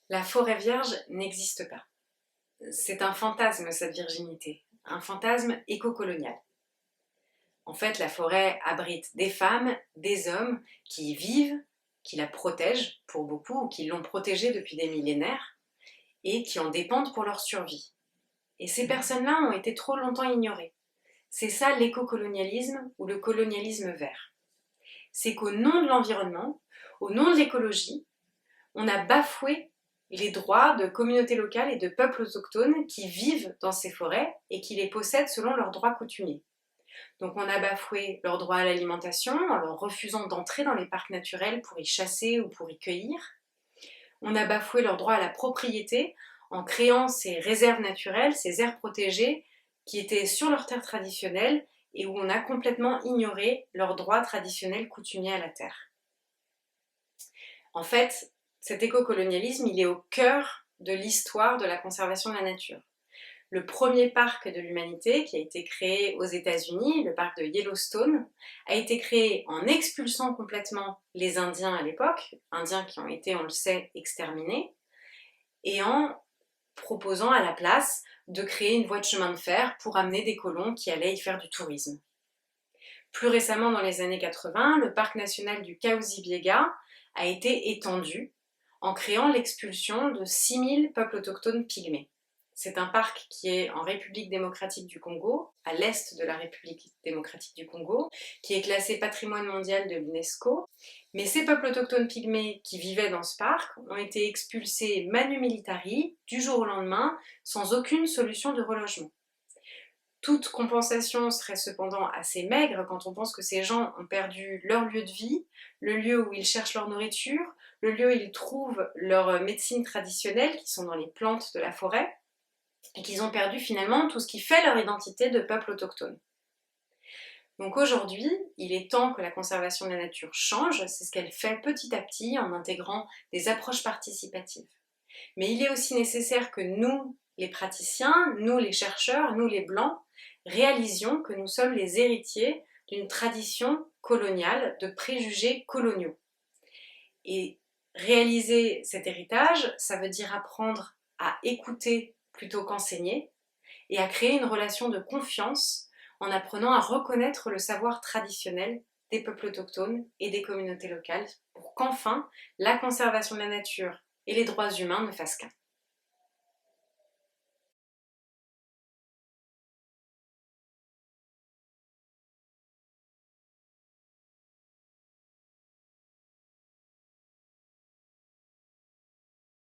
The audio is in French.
La forêt vierge n'existe pas. C'est un fantasme, cette virginité, un fantasme éco-colonial. En fait, la forêt abrite des femmes, des hommes qui y vivent, qui la protègent pour beaucoup, ou qui l'ont protégée depuis des millénaires, et qui en dépendent pour leur survie. Et ces personnes-là ont été trop longtemps ignorées. C'est ça l'éco-colonialisme ou le colonialisme vert. C'est qu'au nom de l'environnement, au nom de l'écologie, on a bafoué les droits de communautés locales et de peuples autochtones qui vivent dans ces forêts et qui les possèdent selon leurs droits coutumiers. Donc on a bafoué leur droit à l'alimentation en leur refusant d'entrer dans les parcs naturels pour y chasser ou pour y cueillir. On a bafoué leur droit à la propriété en créant ces réserves naturelles, ces aires protégées qui étaient sur leurs terres traditionnelles et où on a complètement ignoré leurs droits traditionnels coutumiers à la terre. En fait, cet écocolonialisme, il est au cœur de l'histoire de la conservation de la nature. Le premier parc de l'humanité, qui a été créé aux États-Unis, le parc de Yellowstone, a été créé en expulsant complètement les Indiens à l'époque, Indiens qui ont été, on le sait, exterminés, et en proposant à la place de créer une voie de chemin de fer pour amener des colons qui allaient y faire du tourisme. Plus récemment, dans les années 80, le parc national du Kahuzi-Biega a été étendu en créant l'expulsion de 6000 peuples autochtones pygmées. C'est un parc qui est en République démocratique du Congo, à l'est de la République démocratique du Congo, qui est classé patrimoine mondial de l'UNESCO. Mais ces peuples autochtones pygmées qui vivaient dans ce parc ont été expulsés manu militari, du jour au lendemain, sans aucune solution de relogement. Toute compensation serait cependant assez maigre quand on pense que ces gens ont perdu leur lieu de vie, le lieu où ils cherchent leur nourriture, le lieu où ils trouvent leur médecine traditionnelle, qui sont dans les plantes de la forêt, et qu'ils ont perdu finalement tout ce qui fait leur identité de peuple autochtone. Donc aujourd'hui, il est temps que la conservation de la nature change, c'est ce qu'elle fait petit à petit en intégrant des approches participatives. Mais il est aussi nécessaire que nous, les praticiens, nous les chercheurs, nous les blancs, réalisions que nous sommes les héritiers d'une tradition coloniale, de préjugés coloniaux. Et réaliser cet héritage, ça veut dire apprendre à écouter plutôt qu'enseigner et à créer une relation de confiance en apprenant à reconnaître le savoir traditionnel des peuples autochtones et des communautés locales pour qu'enfin la conservation de la nature et les droits humains ne fassent qu'un.